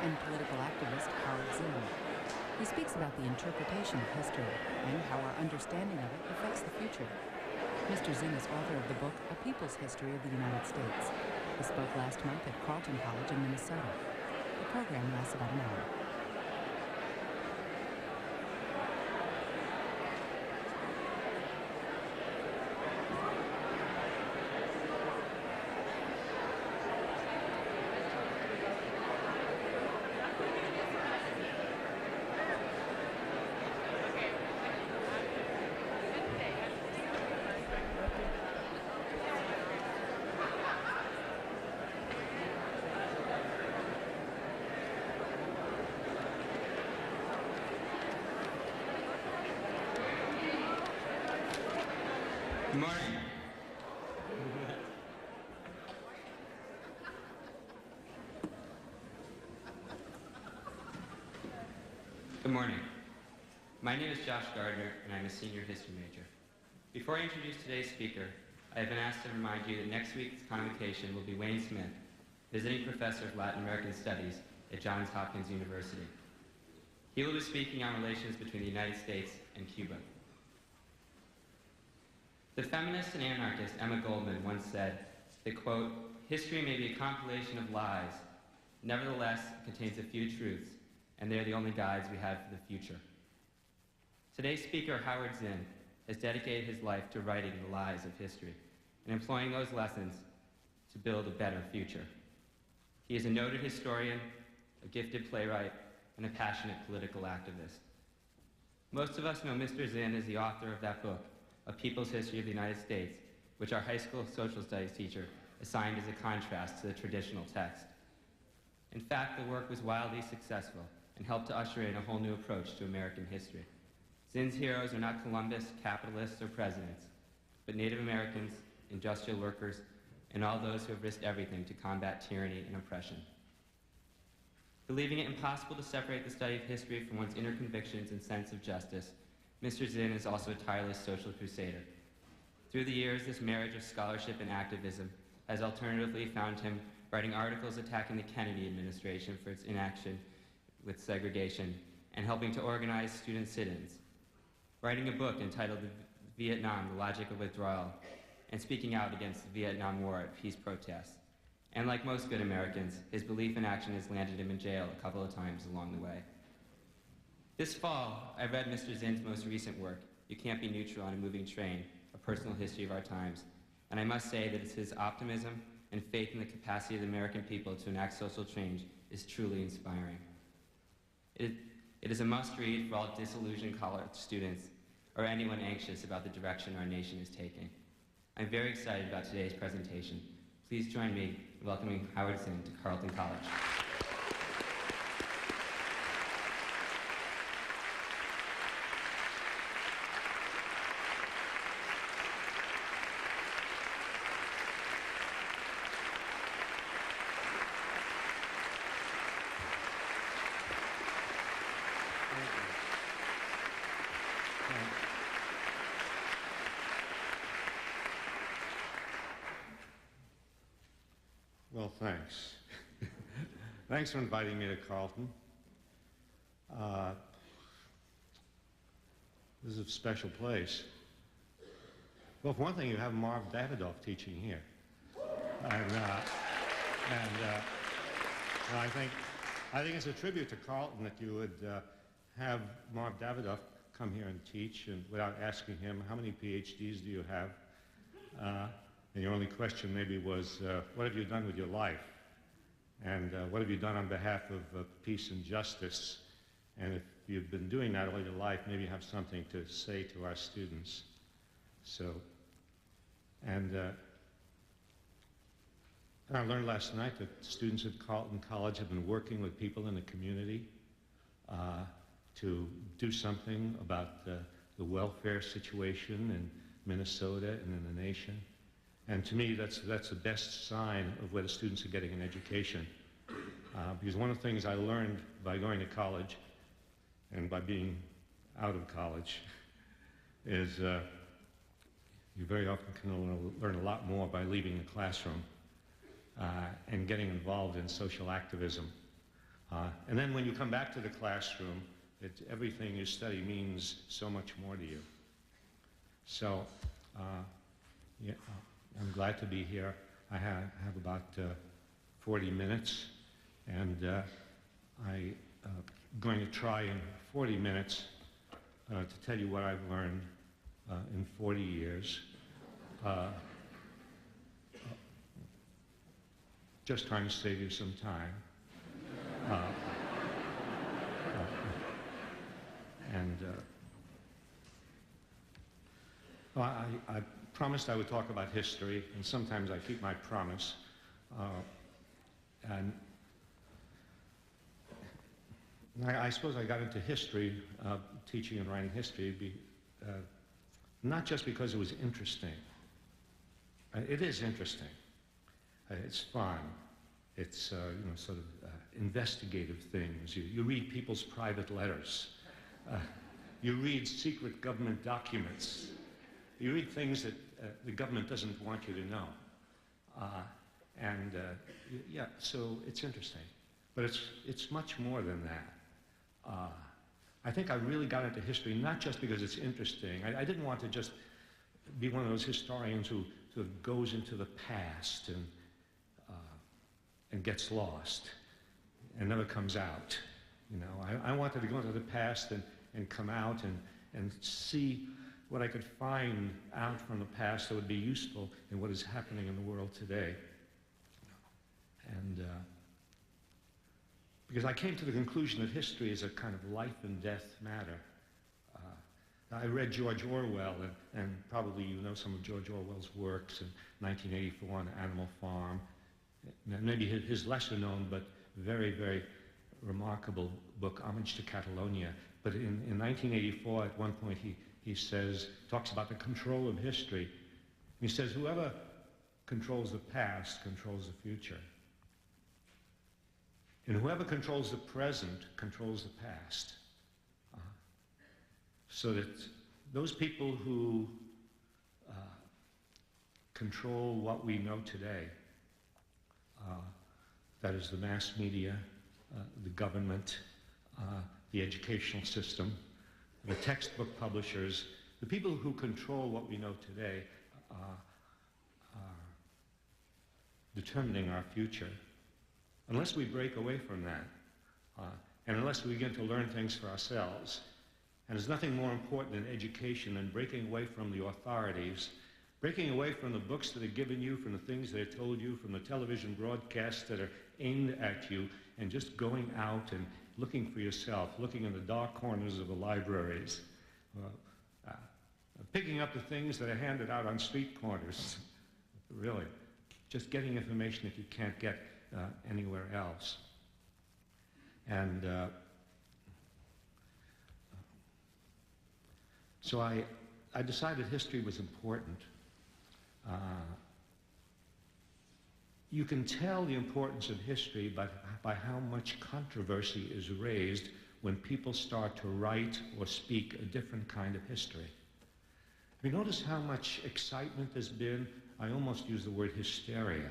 and political activist Howard Zinn. He speaks about the interpretation of history and how our understanding of it affects the future. Mr. Zinn is author of the book A People's History of the United States. He spoke last month at Carleton College in Minnesota. The program lasts about an hour. Good morning. Good morning. My name is Josh Gardner, and I'm a senior history major. Before I introduce today's speaker, I have been asked to remind you that next week's convocation will be Wayne Smith, visiting professor of Latin American Studies at Johns Hopkins University. He will be speaking on relations between the United States and Cuba. The feminist and anarchist Emma Goldman once said that, quote, "History may be a compilation of lies. Nevertheless, it contains a few truths, and they are the only guides we have for the future." Today's speaker, Howard Zinn, has dedicated his life to writing the lies of history and employing those lessons to build a better future. He is a noted historian, a gifted playwright, and a passionate political activist. Most of us know Mr. Zinn as the author of that book, A People's History of the United States, which our high school social studies teacher assigned as a contrast to the traditional text. In fact, the work was wildly successful and helped to usher in a whole new approach to American history. Zinn's heroes are not Columbus, capitalists, or presidents, but Native Americans, industrial workers, and all those who have risked everything to combat tyranny and oppression. Believing it impossible to separate the study of history from one's inner convictions and sense of justice, Mr. Zinn is also a tireless social crusader. Through the years, this marriage of scholarship and activism has alternatively found him writing articles attacking the Kennedy administration for its inaction with segregation and helping to organize student sit-ins, writing a book entitled Vietnam, The Logic of Withdrawal, and speaking out against the Vietnam War at peace protests. And like most good Americans, his belief in action has landed him in jail a couple of times along the way. This fall, I read Mr. Zinn's most recent work, You Can't Be Neutral on a Moving Train, A Personal History of Our Times, and I must say that his optimism and faith in the capacity of the American people to enact social change is truly inspiring. It is a must-read for all disillusioned college students or anyone anxious about the direction our nation is taking. I'm very excited about today's presentation. Please join me in welcoming Howard Zinn to Carleton College. Well, thanks. Thanks for inviting me to Carleton. This is a special place. Well, for one thing, you have Marv Davidoff teaching here. And I think it's a tribute to Carleton that you would have Marv Davidoff come here and teach, and without asking him, how many PhDs do you have? And your only question maybe was, what have you done with your life? And what have you done on behalf of peace and justice? And if you've been doing that all your life, maybe you have something to say to our students. So, and I learned last night that students at Carleton College have been working with people in the community to do something about the welfare situation in Minnesota and in the nation. And to me, that's the best sign of whether students are getting an education. Because one of the things I learned by going to college and by being out of college is you very often can learn a lot more by leaving the classroom and getting involved in social activism. And then when you come back to the classroom, everything you study means so much more to you. So, yeah, I'm glad to be here. I have about 40 minutes, and I'm going to try in 40 minutes to tell you what I've learned in 40 years. Just trying to save you some time. Well, I promised I would talk about history, and sometimes I keep my promise. And I suppose I got into history, teaching and writing history, not just because it was interesting. It is interesting. It's fun. It's you know, sort of investigative things. You read people's private letters. You read secret government documents. You read things that the government doesn't want you to know. Yeah, so it's interesting. But it's much more than that. I think I really got into history not just because it's interesting. I didn't want to just be one of those historians who sort of goes into the past and gets lost and never comes out. You know, I wanted to go into the past and come out and see what I could find out from the past that would be useful in what is happening in the world today. And because I came to the conclusion that history is a kind of life and death matter. I read George Orwell, and probably you know some of George Orwell's works in 1984 on Animal Farm. Maybe his lesser known but very, very remarkable book, Homage to Catalonia. But in 1984, at one point, he says, talks about the control of history. He says, whoever controls the past controls the future. And whoever controls the present controls the past. So that those people who control what we know today, that is the mass media, the government, the educational system, the textbook publishers, the people who control what we know today are determining our future. Unless we break away from that, and unless we begin to learn things for ourselves, and there's nothing more important in education than breaking away from the authorities, breaking away from the books that are given you, from the things that are told you, from the television broadcasts that are aimed at you, and just going out and looking for yourself, looking in the dark corners of the libraries, picking up the things that are handed out on street corners, really, just getting information that you can't get anywhere else. And so I decided history was important. You can tell the importance of history by how much controversy is raised when people start to write or speak a different kind of history. Have you noticed how much excitement there's been? I almost use the word hysteria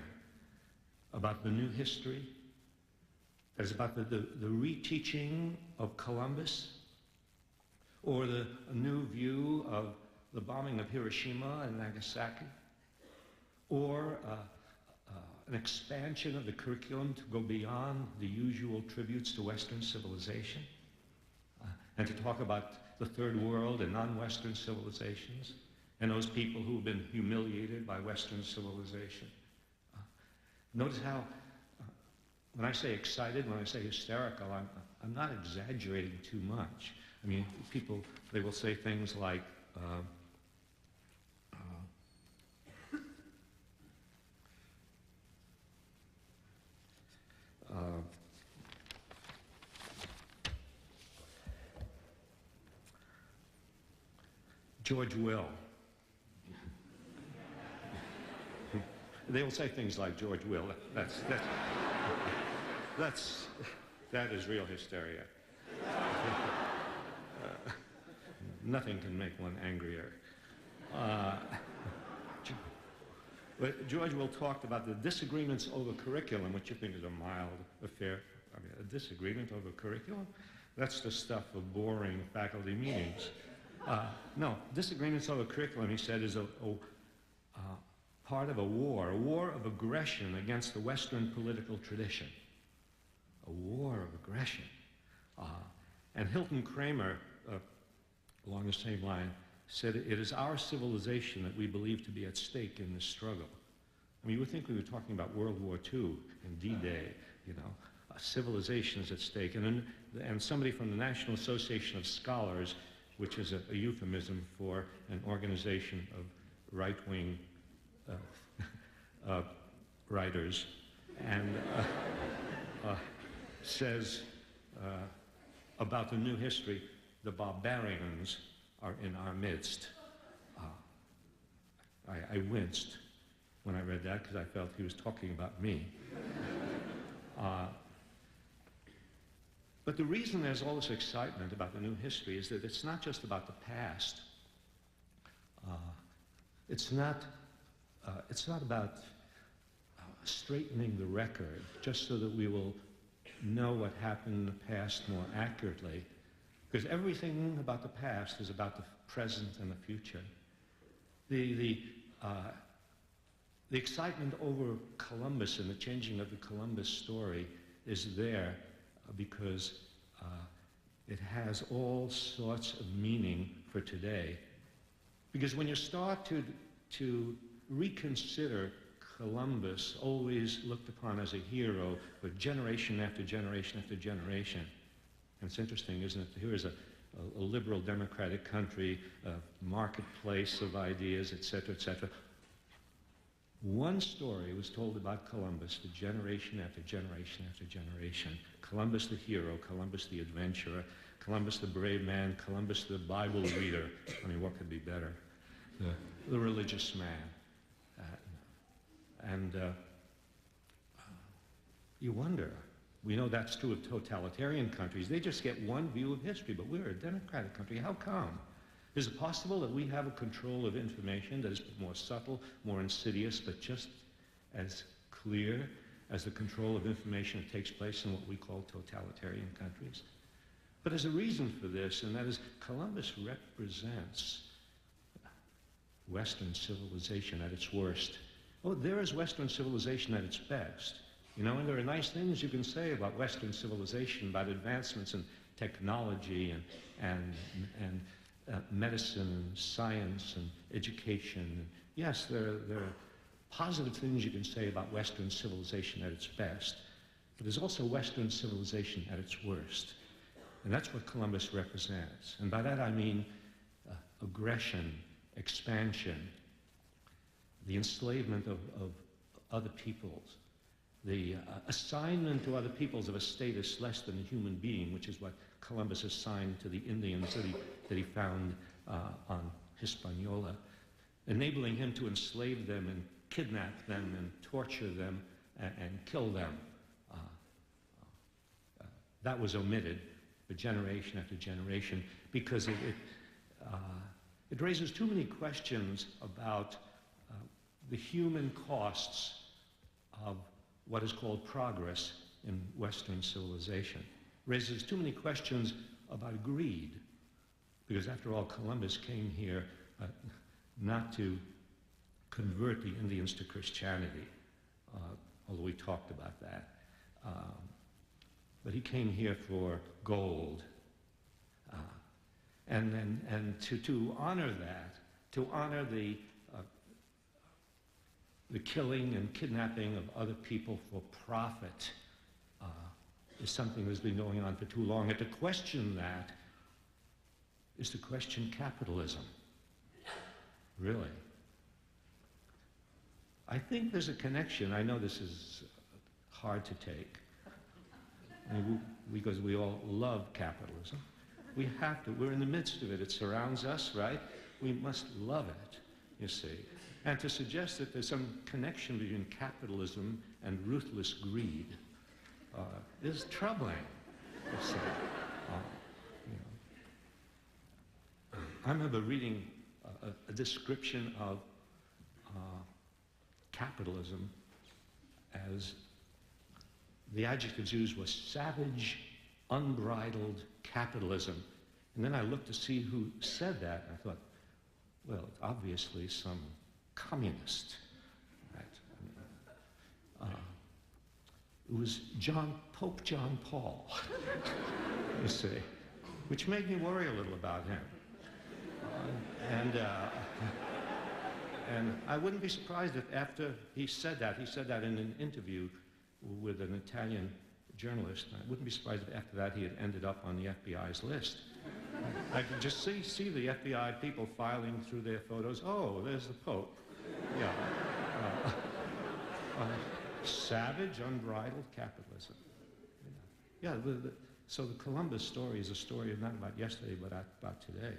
about the new history. There's about the reteaching of Columbus, or a new view of the bombing of Hiroshima and Nagasaki, or an expansion of the curriculum to go beyond the usual tributes to Western civilization, and to talk about the third world and non-Western civilizations, and those people who've been humiliated by Western civilization. Notice how, when I say excited, when I say hysterical, I'm not exaggerating too much. I mean, people, they will say things like, George will. They will say things like George will. That is real hysteria. Nothing can make one angrier. But George will talked about the disagreements over curriculum, which you think is a mild affair. I mean, a disagreement over curriculum? That's the stuff of boring faculty meetings. No, disagreements over curriculum, he said, is a part of a war of aggression against the Western political tradition. A war of aggression. And Hilton Kramer, along the same line, said, it is our civilization that we believe to be at stake in this struggle. I mean, you would think we were talking about World War II and D-Day, you know. Civilization is at stake. And somebody from the National Association of Scholars, which is a euphemism for an organization of right-wing writers, and says about the new history, the barbarians are in our midst. I winced when I read that because I felt he was talking about me. But the reason there's all this excitement about the new history is that it's not just about the past. It's not about straightening the record just so that we will know what happened in the past more accurately. Because everything about the past is about the present and the future. The excitement over Columbus and the changing of the Columbus story is there because it has all sorts of meaning for today. Because when you start to reconsider Columbus, always looked upon as a hero, but generation after generation after generation, and it's interesting, isn't it? Here is a liberal democratic country, a marketplace of ideas, etc., etc. One story was told about Columbus for generation after generation after generation. Columbus the hero, Columbus the adventurer, Columbus the brave man, Columbus the Bible reader. I mean, what could be better? The religious man. You wonder. We know that's true of totalitarian countries. They just get one view of history, but we're a democratic country. How come? Is it possible that we have a control of information that is more subtle, more insidious, but just as clear as the control of information that takes place in what we call totalitarian countries? But there's a reason for this, and that is Columbus represents Western civilization at its worst. Oh, there is Western civilization at its best. You know, and there are nice things you can say about Western civilization, about advancements in technology and medicine and science and education. Yes, there are positive things you can say about Western civilization at its best, but there's also Western civilization at its worst. And that's what Columbus represents. And by that I mean aggression, expansion, the enslavement of other peoples, the assignment to other peoples of a status less than a human being, which is what Columbus assigned to the Indians that he found on Hispaniola, enabling him to enslave them and kidnap them and torture them and kill them. That was omitted for generation after generation because it raises too many questions about the human costs of what is called progress in Western civilization. Raises too many questions about greed, because after all, Columbus came here not to convert the Indians to Christianity, although we talked about that. But he came here for gold. And to honor that, to honor the killing and kidnapping of other people for profit is something that's been going on for too long. And to question that is to question capitalism. Really. I think there's a connection. I know this is hard to take, because we all love capitalism. We have to. We're in the midst of it. It surrounds us, right? We must love it, you see. And to suggest that there's some connection between capitalism and ruthless greed is troubling, you see. I remember reading a description of capitalism as the adjectives used was savage, unbridled capitalism. And then I looked to see who said that, and I thought, well, it's obviously some communist. Right? It was Pope John Paul, you see, which made me worry a little about him. And I wouldn't be surprised if after he said that in an interview with an Italian journalist, I wouldn't be surprised if after that he had ended up on the FBI's list. I could just see the FBI people filing through their photos. Oh, there's the Pope. Yeah. Savage, unbridled capitalism. Yeah, so the Columbus story is a story not about yesterday, but about today.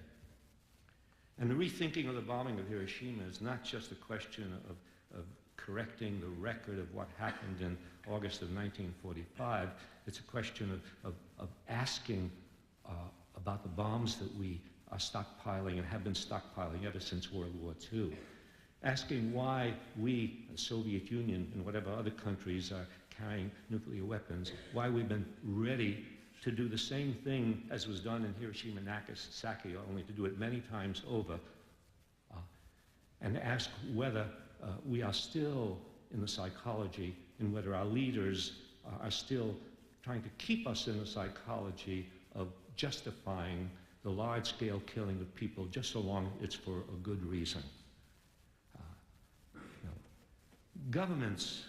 And the rethinking of the bombing of Hiroshima is not just a question of correcting the record of what happened in August of 1945. It's a question of asking about the bombs that we are stockpiling and have been stockpiling ever since World War II. Asking why we, the Soviet Union, and whatever other countries are carrying nuclear weapons, why we've been ready to do the same thing as was done in Hiroshima and Nagasaki, only to do it many times over, and ask whether we are still in the psychology, and whether our leaders are still trying to keep us in the psychology of justifying the large-scale killing of people just so long it's for a good reason. Governments,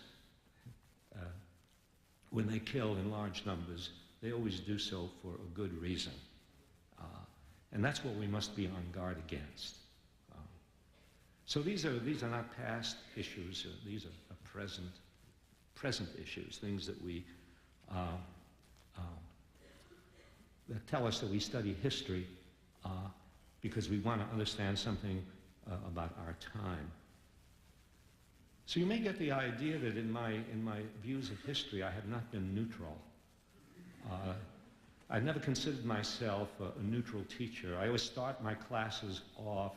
when they kill in large numbers, they always do so for a good reason. And that's what we must be on guard against. So these are not past issues, these are present issues, things that we that tell us that we study history because we want to understand something about our time. So you may get the idea that in my views of history, I have not been neutral. I never considered myself a neutral teacher. I always start my classes off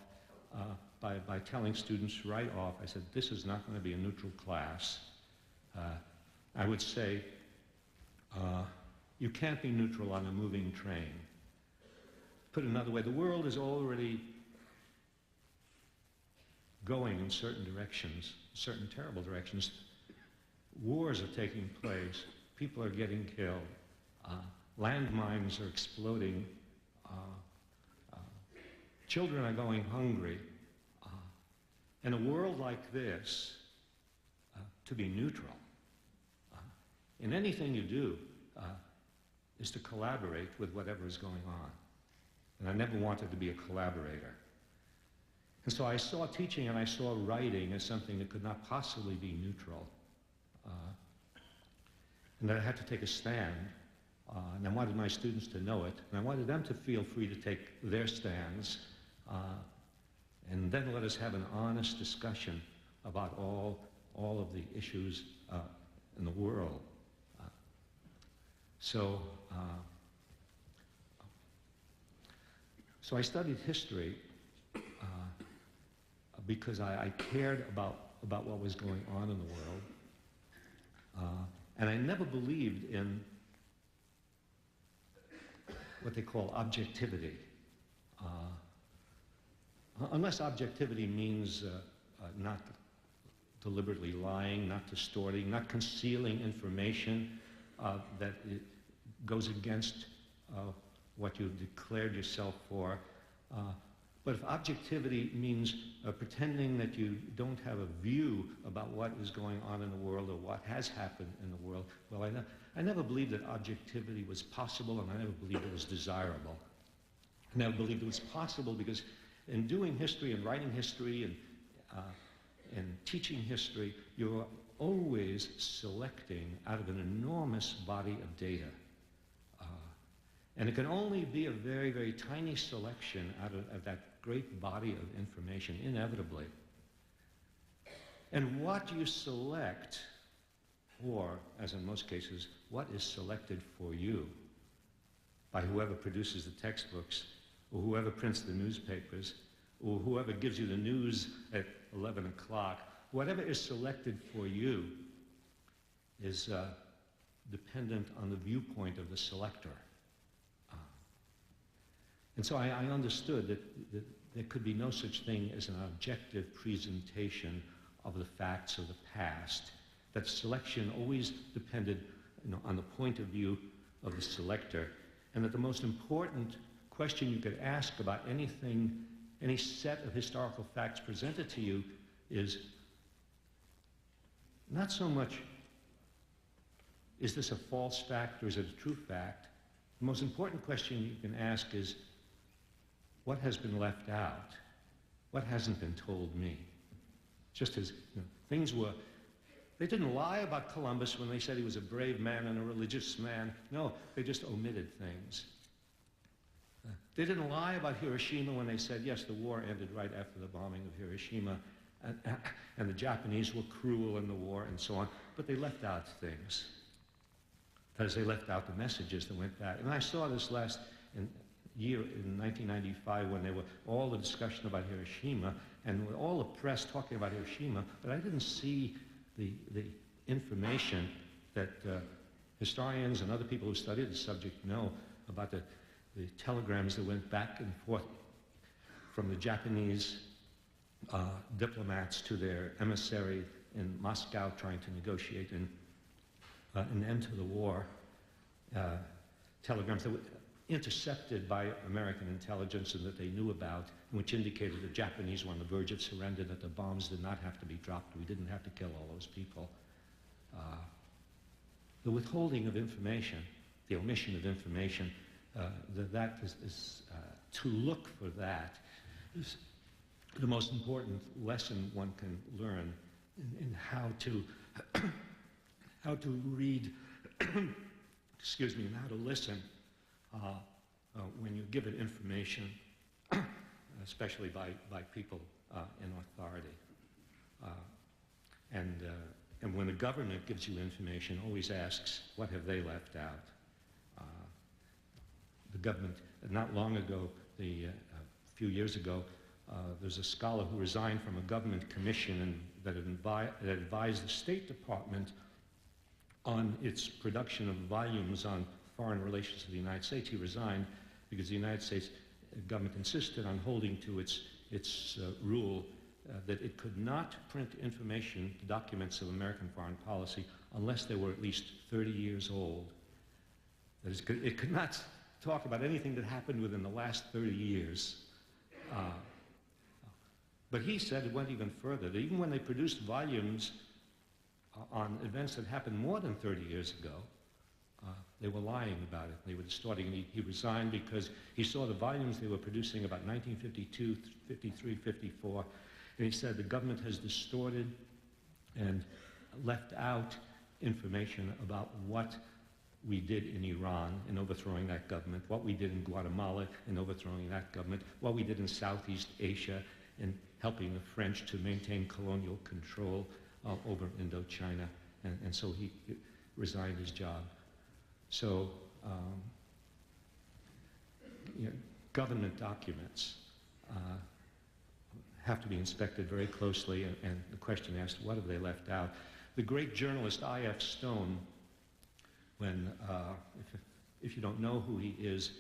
by telling students right off, I said, this is not going to be a neutral class. I would say, you can't be neutral on a moving train. Put another way, the world is already going in certain directions, certain terrible directions. Wars are taking place. People are getting killed. Landmines are exploding. Children are going hungry. In a world like this, to be neutral in anything you do is to collaborate with whatever is going on. And I never wanted to be a collaborator. And so I saw teaching and I saw writing as something that could not possibly be neutral. And that I had to take a stand. And I wanted my students to know it. And I wanted them to feel free to take their stands. And then let us have an honest discussion about all of the issues in the world. So I studied history because I cared about what was going on in the world. And I never believed in what they call objectivity. Unless objectivity means not deliberately lying, not distorting, not concealing information that it goes against what you've declared yourself for. But if objectivity means pretending that you don't have a view about what is going on in the world or what has happened in the world, well, I never believed that objectivity was possible, and I never believed it was desirable. I never believed it was possible because in doing history and writing history and teaching history, you're always selecting out of an enormous body of data. And it can only be a very, very tiny selection out of that great body of information, inevitably. And what you select, or, as in most cases, what is selected for you by whoever produces the textbooks, or whoever prints the newspapers, or whoever gives you the news at 11 o'clock, whatever is selected for you is dependent on the viewpoint of the selector. And so I understood that there could be no such thing as an objective presentation of the facts of the past, that selection always depended on the point of view of the selector, and that the most important question you could ask about anything, any set of historical facts presented to you is not so much, is this a false fact or is it a true fact? The most important question you can ask is, what has been left out? What hasn't been told me? Just as things were, they didn't lie about Columbus when they said he was a brave man and a religious man. No, they just omitted things. They didn't lie about Hiroshima when they said, yes, the war ended right after the bombing of Hiroshima, and the Japanese were cruel in the war and so on, but they left out things. That is, they left out the messages that went back. And I saw this last year in 1995 when there were all the discussion about Hiroshima and all the press talking about Hiroshima, but I didn't see the information that historians and other people who study the subject know about the telegrams that went back and forth from the Japanese diplomats to their emissary in Moscow trying to negotiate an end to the war. Telegrams that were intercepted by American intelligence and that they knew about, which indicated the Japanese were on the verge of surrender, that the bombs did not have to be dropped. We didn't have to kill all those people. The withholding of information, the omission of information, to look for that is the most important lesson one can learn in how to read, excuse me, and how to listen when you give it information, especially by people in authority. And when the government gives you information, always asks, what have they left out? The government, not long ago, a few years ago, there's a scholar who resigned from a government commission that advised the State Department on its production of volumes on foreign relations to the United States. He resigned because the United States government insisted on holding to its rule that it could not print information, documents of American foreign policy, unless they were at least 30 years old. That is, it could not talk about anything that happened within the last 30 years. But he said it went even further, that even when they produced volumes on events that happened more than 30 years ago, they were lying about it. They were distorting, and he resigned because he saw the volumes they were producing about 1952, 53, 54, and he said the government has distorted and left out information about what we did in Iran in overthrowing that government, what we did in Guatemala in overthrowing that government, what we did in Southeast Asia in helping the French to maintain colonial control over Indochina, and so he resigned his job. So, government documents have to be inspected very closely, and the question asked, what have they left out? The great journalist I.F. Stone, when, if you don't know who he is,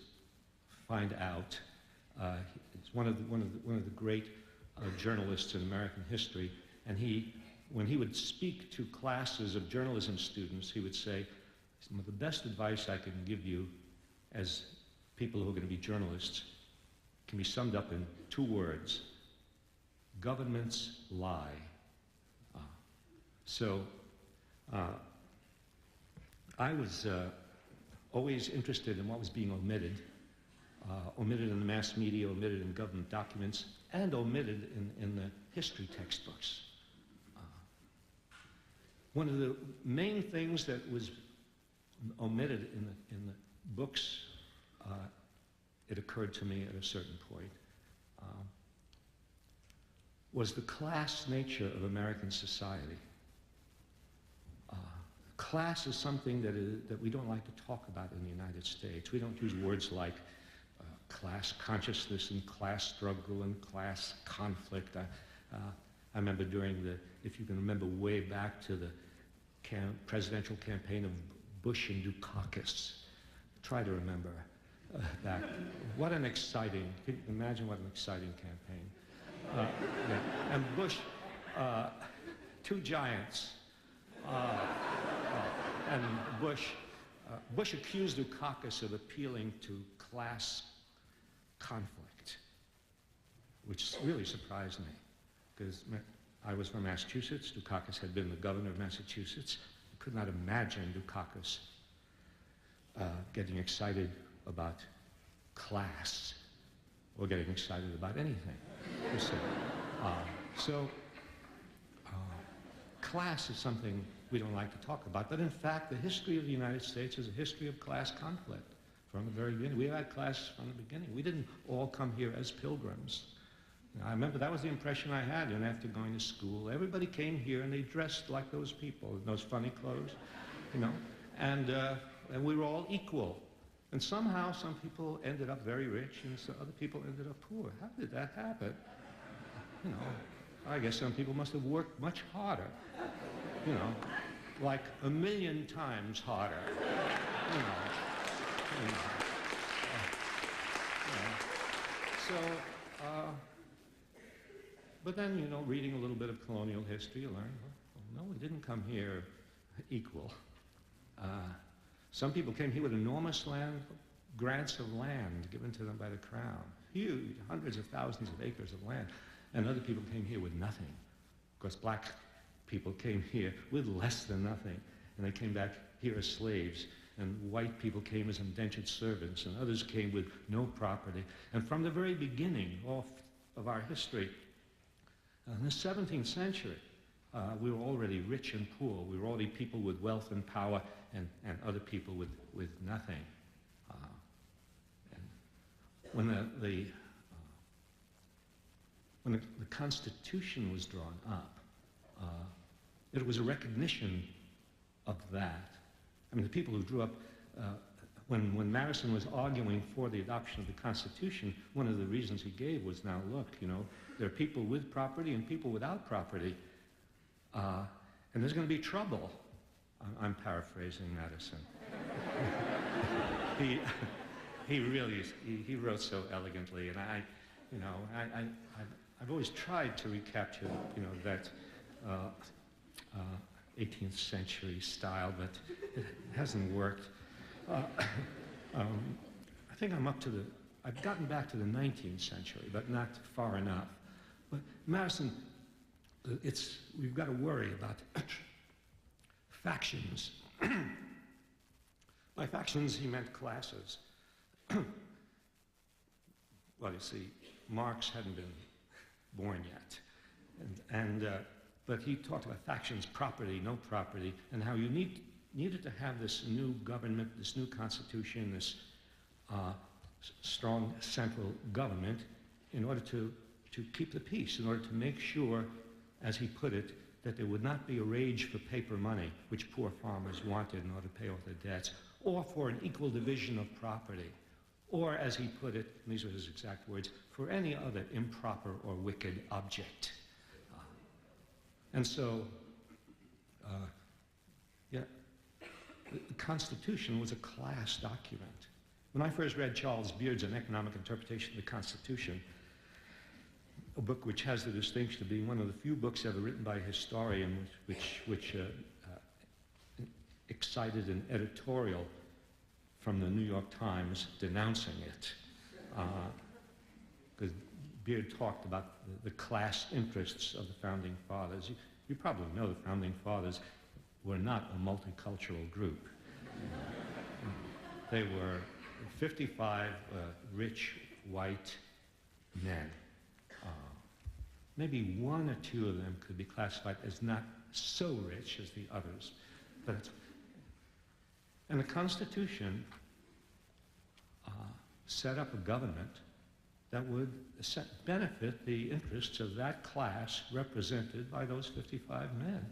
find out. He's one of the great journalists in American history, and when he would speak to classes of journalism students, he would say, some of the best advice I can give you as people who are going to be journalists can be summed up in 2 words: governments lie. I was always interested in what was being omitted in the mass media, omitted in government documents, and omitted in the history textbooks. One of the main things that was omitted in the books, it occurred to me at a certain point, was the class nature of American society. Class is something that we don't like to talk about in the United States. We don't use words like class consciousness and class struggle and class conflict. I remember during if you can remember way back to the presidential campaign of Bush and Dukakis. Try to remember that. What an exciting, can you imagine what an exciting campaign. Yeah. And Bush, two giants. And Bush accused Dukakis of appealing to class conflict, which really surprised me, because I was from Massachusetts. Dukakis had been the governor of Massachusetts. I could not imagine Dukakis getting excited about class or getting excited about anything. Class is something we don't like to talk about, but in fact, the history of the United States is a history of class conflict from the very beginning. We had class from the beginning. We didn't all come here as pilgrims. I remember that was the impression I had, and after going to school, everybody came here and they dressed like those people, in those funny clothes, you know, and we were all equal. And somehow some people ended up very rich and some other people ended up poor. How did that happen? You know, I guess some people must have worked much harder, you know, like 1,000,000 times harder, you know. But then, you know, reading a little bit of colonial history, you learn, well, no, we didn't come here equal. Some people came here with enormous grants of land given to them by the crown, huge, hundreds of thousands of acres of land. And other people came here with nothing. Of course, black people came here with less than nothing, and they came back here as slaves. And white people came as indentured servants, and others came with no property. And from the very beginning of our history, in the 17th century, we were already rich and poor. We were already people with wealth and power, and other people with nothing. And when the Constitution was drawn up, it was a recognition of that. I mean, the people who grew up, when Madison was arguing for the adoption of the Constitution, one of the reasons he gave was, now look, you know, there are people with property and people without property, and there's going to be trouble. I'm paraphrasing Madison. He really, he wrote so elegantly, and I've always tried to recapture, you know, that 18th century style, but it hasn't worked. I think I've gotten back to the 19th century, but not far enough. But Madison, we've got to worry about factions. By factions, he meant classes. Well, you see, Marx hadn't been born yet. But he talked about factions, property, no property, and how you needed to have this new government, this new constitution, this strong central government in order to keep the peace, in order to make sure, as he put it, that there would not be a rage for paper money, which poor farmers wanted in order to pay off their debts, or for an equal division of property, or, as he put it, and these were his exact words, for any other improper or wicked object. And so, yeah, the Constitution was a class document. When I first read Charles Beard's An Economic Interpretation of the Constitution, a book which has the distinction of being one of the few books ever written by a historian which excited an editorial from the New York Times denouncing it. Because Beard talked about the class interests of the Founding Fathers. You probably know the Founding Fathers were not a multicultural group. They were 55 rich white men. Maybe one or two of them could be classified as not so rich as the others. And the Constitution set up a government that would benefit the interests of that class represented by those 55 men.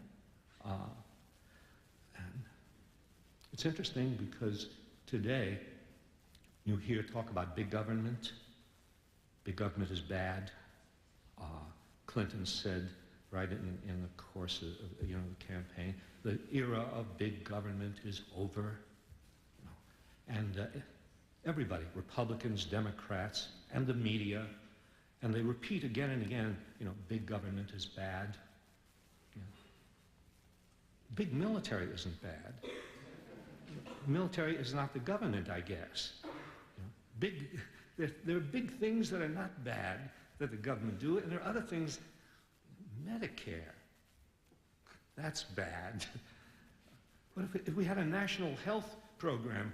And it's interesting because today you hear talk about big government. Big government is bad. Clinton said right in the course of the campaign. The era of big government is over. And everybody, Republicans, Democrats, and the media, and they repeat again and again, big government is bad. Big military isn't bad. Military is not the government, I guess. There are big things that are not bad that the government do, and there are other things. Medicare, that's bad. What if we had a national health program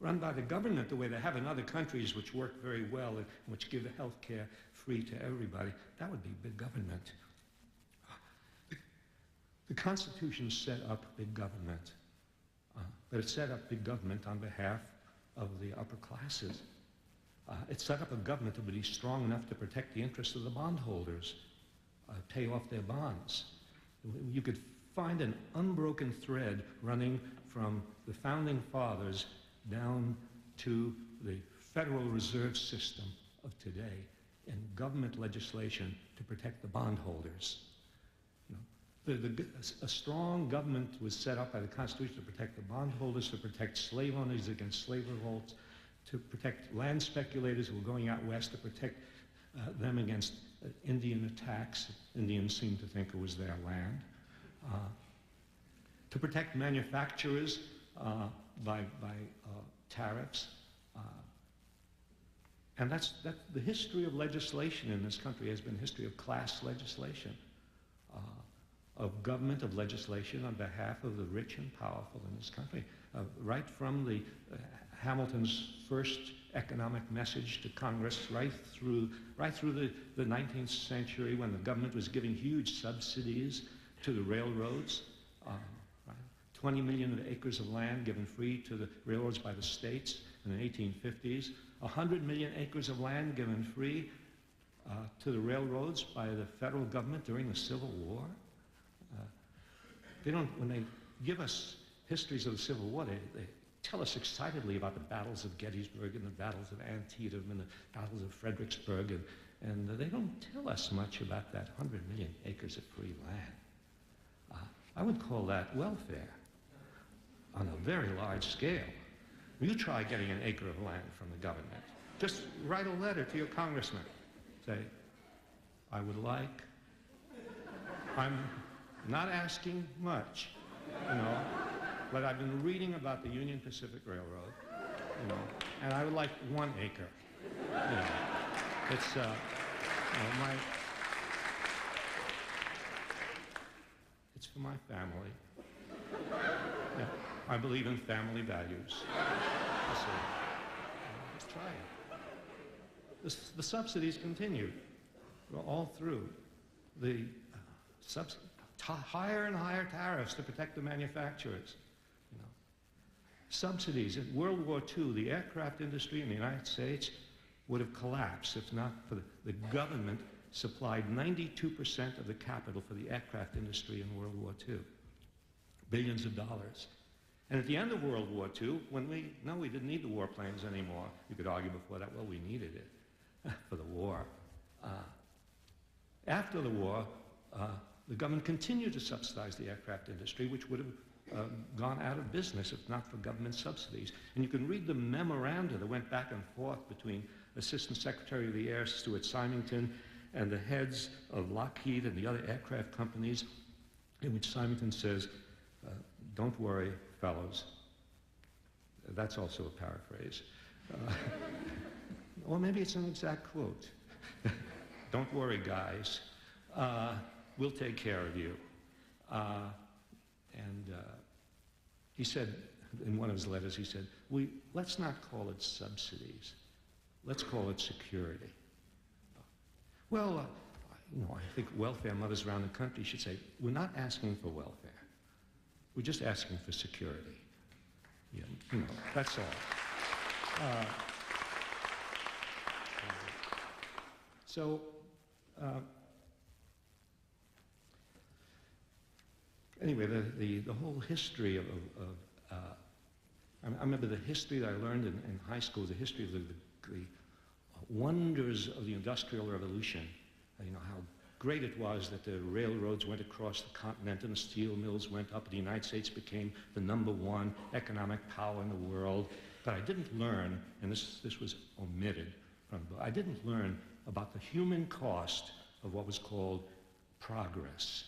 run by the government the way they have in other countries, which work very well and which give the health care free to everybody? That would be big government. The Constitution set up big government, but it set up big government on behalf of the upper classes. It set up a government that would be strong enough to protect the interests of the bondholders, pay off their bonds. You could find an unbroken thread running from the founding fathers down to the Federal Reserve System of today in government legislation to protect the bondholders. A strong government was set up by the Constitution to protect the bondholders, to protect slave owners against slave revolts, to protect land speculators who were going out west, to protect them against Indian attacks. Indians seemed to think it was their land. To protect manufacturers by tariffs. And that's the history of legislation in this country has been a history of class legislation, of government, of legislation on behalf of the rich and powerful in this country. Right from the Hamilton's first economic message to Congress, right through the 19th century when the government was giving huge subsidies to the railroads. 20 million acres of land given free to the railroads by the states in the 1850s. 100 million acres of land given free to the railroads by the federal government during the Civil War. When they give us histories of the Civil War, they tell us excitedly about the battles of Gettysburg and the battles of Antietam and the battles of Fredericksburg, and they don't tell us much about that 100 million acres of free land. I would call that welfare on a very large scale. You try getting an acre of land from the government. Just write a letter to your congressman. Say, I would like, I'm not asking much, but I've been reading about the Union Pacific Railroad, and I would like 1 acre. It's, it's for my family. Yeah, I believe in family values. Let's try it. The subsidies continued all through. The higher and higher tariffs to protect the manufacturers. Subsidies. In World War II, the aircraft industry in the United States would have collapsed if not for the government supplied 92% of the capital for the aircraft industry in World War II. Billions of dollars. And at the end of World War II, when we didn't need the warplanes anymore. You could argue before that, well, we needed it for the war. After the war, the government continued to subsidize the aircraft industry, which would have gone out of business if not for government subsidies. And you can read the memoranda that went back and forth between Assistant Secretary of the Air Stuart Symington and the heads of Lockheed and the other aircraft companies, in which Symington says, don't worry, fellows. That's also a paraphrase. Or maybe it's an exact quote. Don't worry, guys. We'll take care of you. He said, in one of his letters, he said, let's not call it subsidies. Let's call it security. Well, I think welfare mothers around the country should say, we're not asking for welfare. We're just asking for security. That's all. Anyway, the whole history of I remember the history that I learned in high school, the history of the wonders of the Industrial Revolution, how great it was that the railroads went across the continent and the steel mills went up and the United States became the #1 economic power in the world. But I didn't learn, and this was omitted from the book, I didn't learn about the human cost of what was called progress,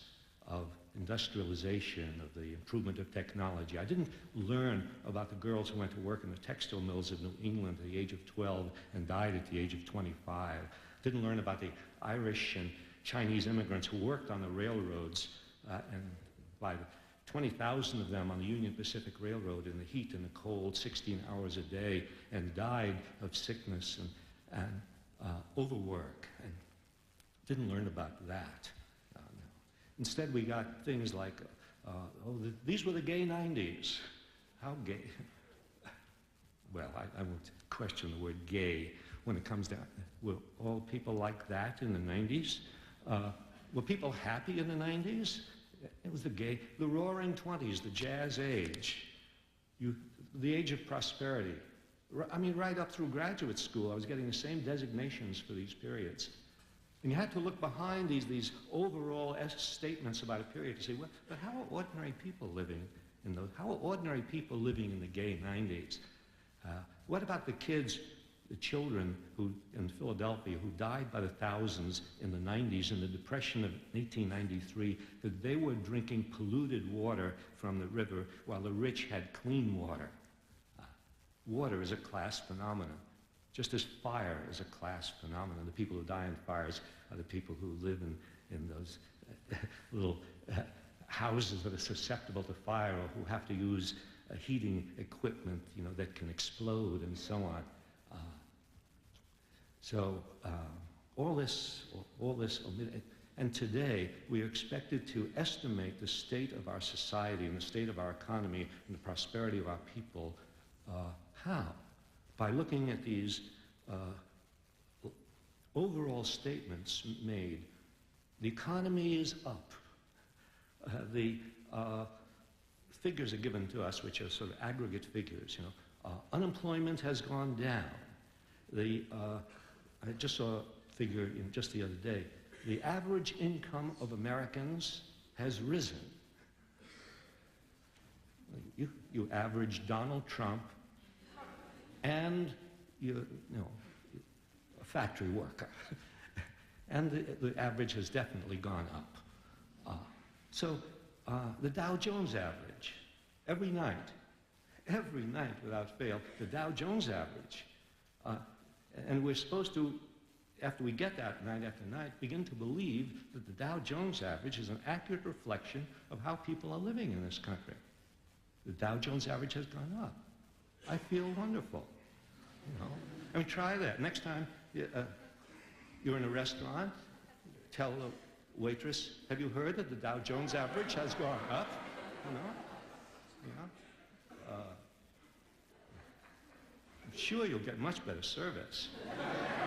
of industrialization, of the improvement of technology. I didn't learn about the girls who went to work in the textile mills of New England at the age of 12 and died at the age of 25. Didn't learn about the Irish and Chinese immigrants who worked on the railroads, and by 20,000 of them on the Union Pacific Railroad in the heat and the cold, 16 hours a day, and died of sickness and overwork. And didn't learn about that. No. Instead, we got things like, these were the gay 90s. How gay? Well, I won't question the word gay when it comes down. Were all people like that in the 90s? Were people happy in the 90s? It was the roaring 20s, the jazz age, the age of prosperity. I mean, right up through graduate school, I was getting the same designations for these periods. And you had to look behind these overall statements about a period to say, well, but how are ordinary people living in those? How are ordinary people living in the gay 90s? What about the kids, the children who in Philadelphia who died by the thousands in the 90s in the Depression of 1893, that they were drinking polluted water from the river while the rich had clean water? Water is a class phenomenon, just as fire is a class phenomenon. The people who die in fires are the people who live in those little houses that are susceptible to fire or who have to use heating equipment, that can explode and so on. All this omitted. And today, we are expected to estimate the state of our society and the state of our economy and the prosperity of our people. How? By looking at these overall statements made. The economy is up. The figures are given to us, which are sort of aggregate figures. Unemployment has gone down. I just saw a figure just the other day. The average income of Americans has risen. You average Donald Trump and a factory worker, and the average has definitely gone up. The Dow Jones average, every night without fail, the Dow Jones average. And we're supposed to, after we get that night after night, begin to believe that the Dow Jones average is an accurate reflection of how people are living in this country. The Dow Jones average has gone up. I feel wonderful. I mean, try that. Next time you're in a restaurant, tell the waitress, have you heard that the Dow Jones average has gone up? I'm sure you'll get much better service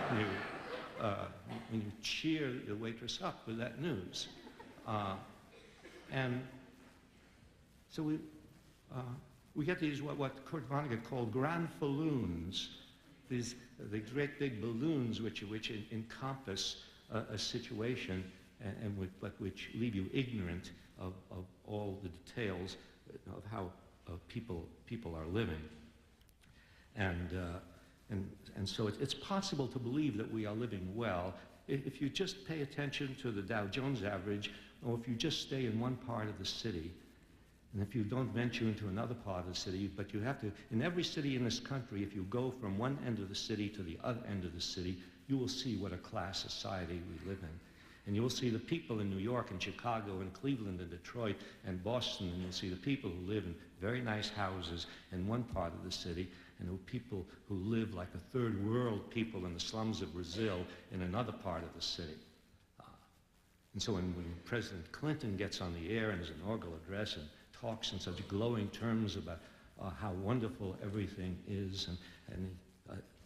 when you cheer the waitress up with that news. And so we get these, what Kurt Vonnegut called granfalloons, the great big balloons which encompass a situation and which leave you ignorant of all the details of how people are living. And so it's possible to believe that we are living well if you just pay attention to the Dow Jones average, or if you just stay in one part of the city, and if you don't venture into another part of the city. But you have to, in every city in this country, if you go from one end of the city to the other end of the city, you will see what a class society we live in. And you will see the people in New York and Chicago and Cleveland and Detroit and Boston, and you'll see the people who live in very nice houses in one part of the city, and the people who live like the third world people in the slums of Brazil in another part of the city. And so when President Clinton gets on the air in his inaugural address and talks in such glowing terms about how wonderful everything is, and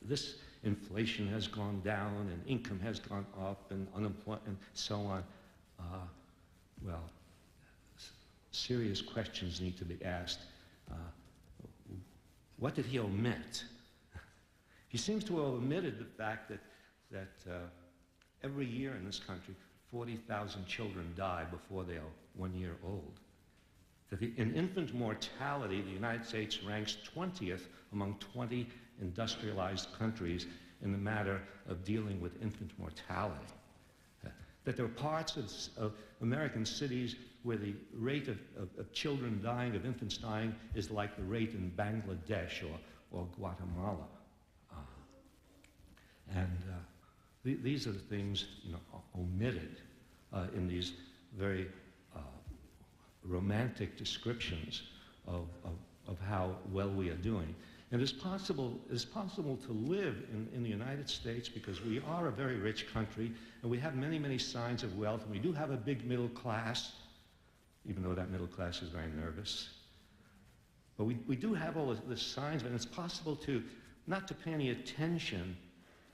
this inflation has gone down, and income has gone up, and unemployment, and so on. Well, serious questions need to be asked. What did he omit? He seems to have omitted the fact that every year in this country, 40,000 children die before they are 1 year old. That in infant mortality, the United States ranks 20th among 20 industrialized countries in the matter of dealing with infant mortality. That there are parts of American cities where the rate of children dying, of infants dying, is like the rate in Bangladesh or Guatemala. These are the things, you know, omitted in these very romantic descriptions of how well we are doing. And it's possible to live in the United States because we are a very rich country and we have many, many signs of wealth, and we do have a big middle class, even though that middle class is very nervous. But we do have all the signs, and it's possible to not to pay any attention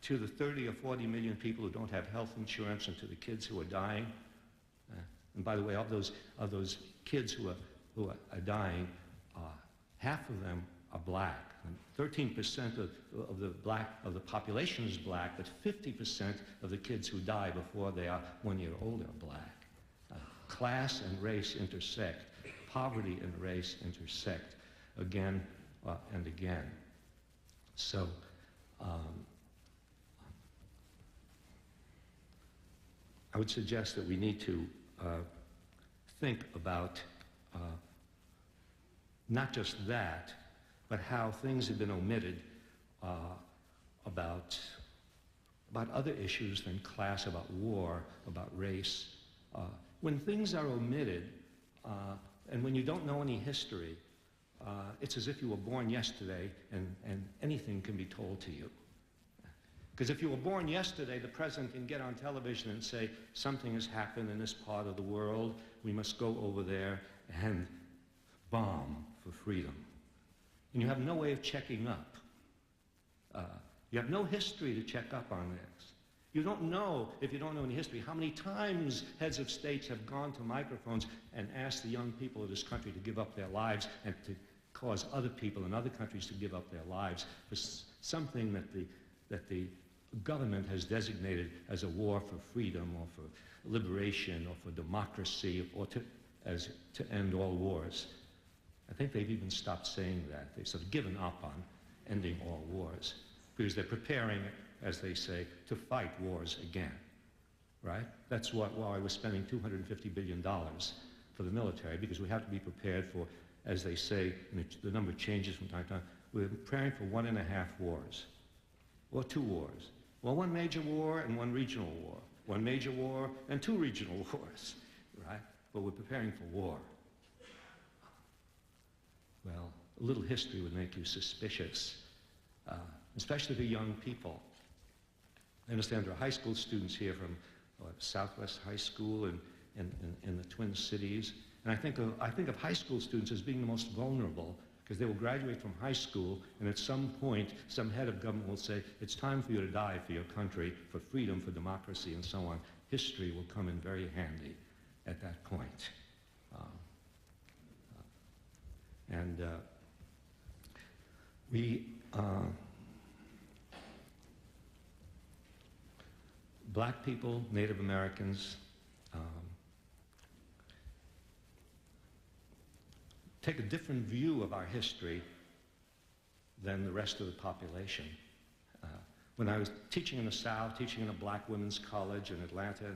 to the 30 or 40 million people who don't have health insurance and to the kids who are dying. And by the way, of those kids who are dying, half of them are black. And 13% of the population is black, but 50% of the kids who die before they are 1 year old are black. Class and race intersect. Poverty and race intersect again and again. So, I would suggest that we need to think about not just that, but how things have been omitted about other issues than class, about war, about race. When things are omitted, and when you don't know any history, it's as if you were born yesterday and anything can be told to you. Because if you were born yesterday, the president can get on television and say, something has happened in this part of the world, we must go over there and bomb for freedom. And you have no way of checking up. You have no history to check up on this. You don't know, if you don't know any history, how many times heads of states have gone to microphones and asked the young people of this country to give up their lives and to cause other people in other countries to give up their lives for something that the government has designated as a war for freedom or for liberation or for democracy or to end all wars. I think they've even stopped saying that. They've sort of given up on ending all wars because they're preparing, as they say, to fight wars again, right? That's why we're spending $250 billion for the military, because we have to be prepared for, as they say, and the number changes from time to time, we're preparing for 1.5 wars, or 2 wars. Well, 1 major war and 1 regional war, 1 major war and 2 regional wars, right? But we're preparing for war. Well, a little history would make you suspicious, especially for young people. I understand there are high school students here from Southwest High School in the Twin Cities, and I think of high school students as being the most vulnerable because they will graduate from high school, and at some point, some head of government will say, it's time for you to die for your country, for freedom, for democracy, and so on. History will come in very handy at that point. Black people, Native Americans, take a different view of our history than the rest of the population. When I was teaching in the South, teaching in a black women's college in Atlanta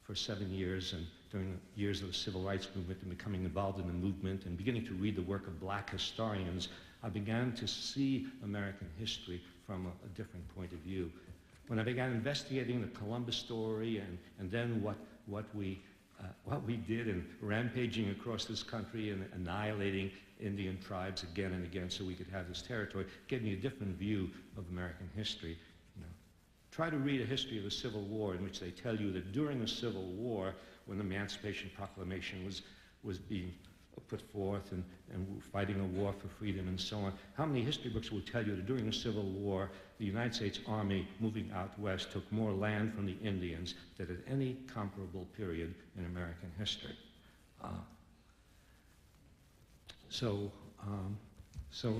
for 7 years, and during the years of the Civil Rights Movement and becoming involved in the movement and beginning to read the work of black historians, I began to see American history from a different point of view. When I began investigating the Columbus story and then what we did in rampaging across this country and annihilating Indian tribes again and again so we could have this territory, gave me a different view of American history. You know, try to read a history of the Civil War in which they tell you that during the Civil War, when the Emancipation Proclamation was being put forth and fighting a war for freedom and so on, how many history books will tell you that during the Civil War, the United States Army moving out west took more land from the Indians than at any comparable period in American history. So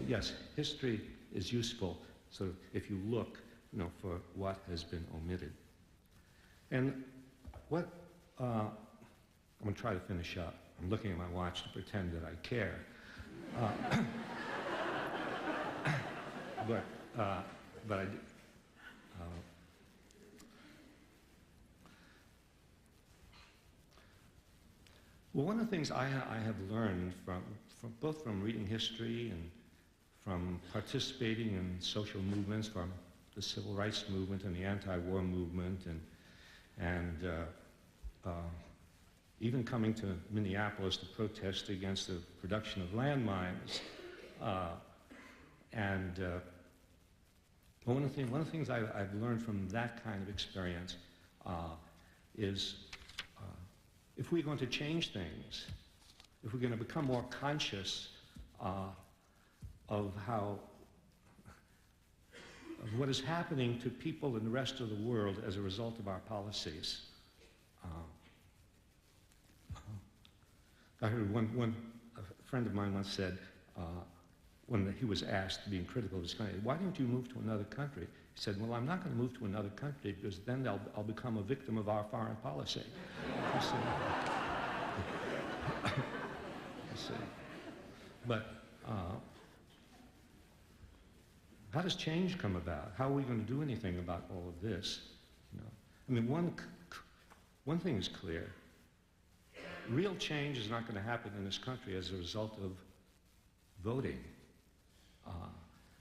yes, history is useful, sort of, if you look, you know, for what has been omitted. And I'm going to try to finish up. I'm looking at my watch to pretend that I care. But I do. Well, one of the things I have learned both from reading history and from participating in social movements, from the civil rights movement and the anti-war movement, and even coming to Minneapolis to protest against the production of landmines. One of the things I've learned from that kind of experience is if we're going to change things, if we're going to become more conscious of what is happening to people in the rest of the world as a result of our policies. I heard a friend of mine once said, when he was asked, being critical of his country, why don't you move to another country? He said, well, I'm not going to move to another country because then I'll become a victim of our foreign policy. You see. But how does change come about? How are we going to do anything about all of this? You know? I mean, one thing is clear. Real change is not going to happen in this country as a result of voting.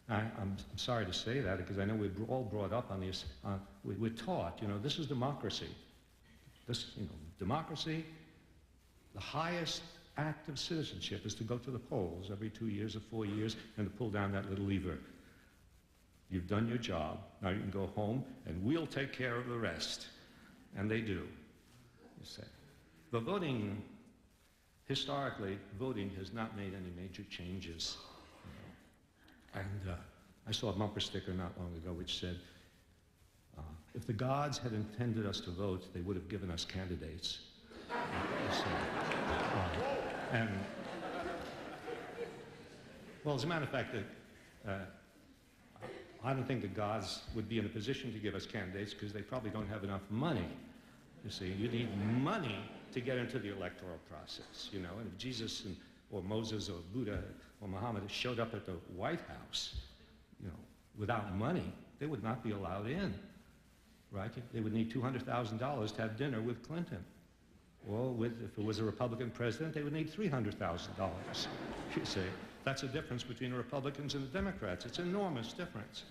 I'm sorry to say that because I know we're all brought up on this. We're taught, this is democracy. Democracy, the highest act of citizenship is to go to the polls every 2 years or 4 years and to pull down that little lever. You've done your job. Now you can go home and we'll take care of the rest. And they do, you say. But voting, historically, voting has not made any major changes. And I saw a bumper sticker not long ago which said, if the gods had intended us to vote, they would have given us candidates. Well, as a matter of fact, I don't think the gods would be in a position to give us candidates because they probably don't have enough money. You see, you need money to get into the electoral process, And if Jesus or Moses or Buddha or Muhammad showed up at the White House, without money, they would not be allowed in, right? They would need $200,000 to have dinner with Clinton. Or if it was a Republican president, they would need $300,000. You see, that's the difference between the Republicans and the Democrats. It's an enormous difference.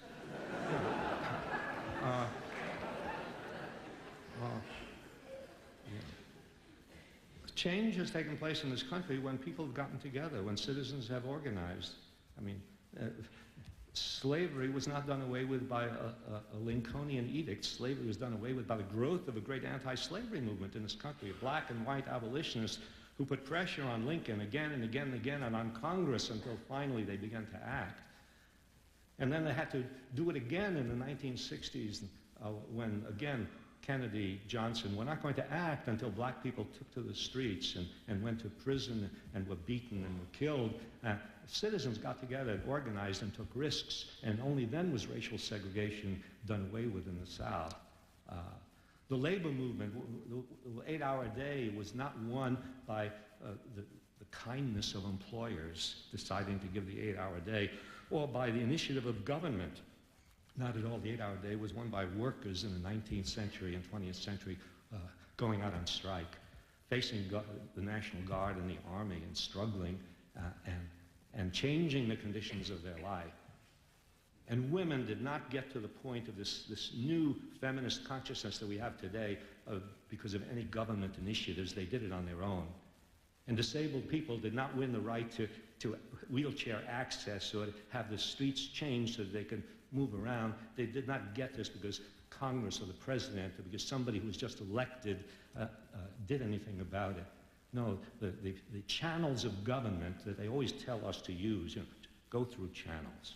Change has taken place in this country when people have gotten together, when citizens have organized. I mean, slavery was not done away with by a Lincolnian edict. Slavery was done away with by the growth of a great anti-slavery movement in this country, of black and white abolitionists who put pressure on Lincoln again and again and again and on Congress until finally they began to act. And then they had to do it again in the 1960s when, again, Kennedy, Johnson were not going to act until black people took to the streets and went to prison and were beaten and were killed. Citizens got together and organized and took risks, and only then was racial segregation done away with in the South. The labor movement, the 8-hour day, was not won by the kindness of employers deciding to give the 8-hour day, or by the initiative of government. Not at all. The 8-hour day was won by workers in the 19th century and 20th century going out on strike, facing the National Guard and the Army and struggling and changing the conditions of their life. And women did not get to the point of this new feminist consciousness that we have today because of any government initiatives. They did it on their own. And disabled people did not win the right to wheelchair access or have the streets changed so that they could move around. They did not get this because Congress or the president or because somebody who was just elected did anything about it. No, the channels of government that they always tell us to use, go through channels.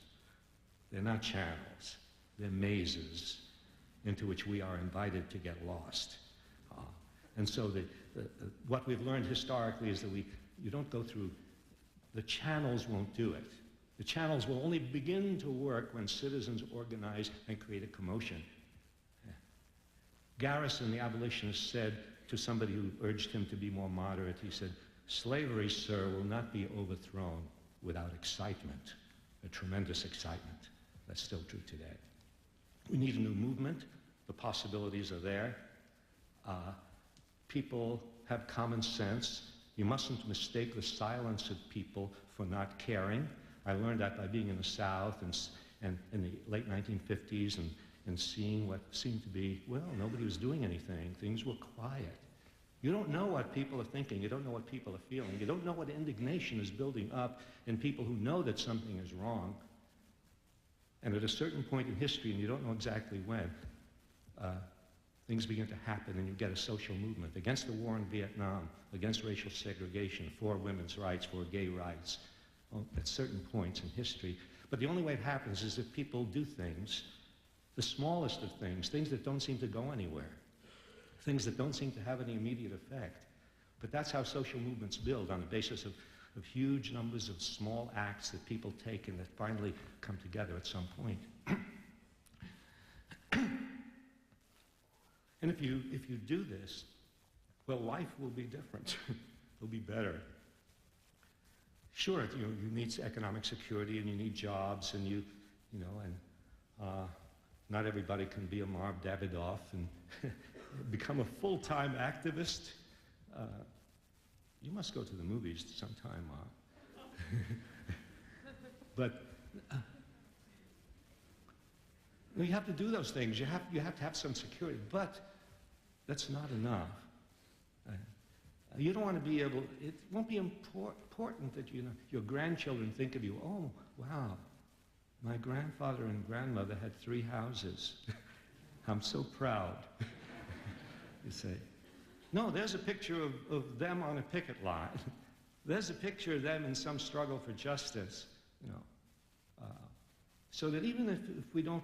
They're not channels. They're mazes into which we are invited to get lost. And so what we've learned historically is that you don't go through, the channels won't do it. The channels will only begin to work when citizens organize and create a commotion. Garrison, the abolitionist, said to somebody who urged him to be more moderate, he said, "Slavery, sir, will not be overthrown without excitement, a tremendous excitement." That's still true today. We need a new movement. The possibilities are there. People have common sense. You mustn't mistake the silence of people for not caring. I learned that by being in the South and in the late 1950s and seeing what seemed to be, well, nobody was doing anything. Things were quiet. You don't know what people are thinking. You don't know what people are feeling. You don't know what indignation is building up in people who know that something is wrong. And at a certain point in history, and you don't know exactly when, things begin to happen and you get a social movement against the war in Vietnam, against racial segregation, for women's rights, for gay rights, at certain points in history. But the only way it happens is if people do things, the smallest of things that don't seem to go anywhere, things that don't seem to have any immediate effect. But that's how social movements build, on the basis of huge numbers of small acts that people take and that finally come together at some point. And if you do this, well, life will be different. It'll be better. Sure, you need economic security and you need jobs and not everybody can be a Marv Davidoff and become a full-time activist. You must go to the movies sometime, Marv. But you have to do those things. You have to have some security, but that's not enough. You don't want to be able. It won't be important that your grandchildren think of you. Oh, wow, my grandfather and grandmother had 3 houses. I'm so proud. You say. No, there's a picture of them on a picket line. There's a picture of them in some struggle for justice, so that even if we don't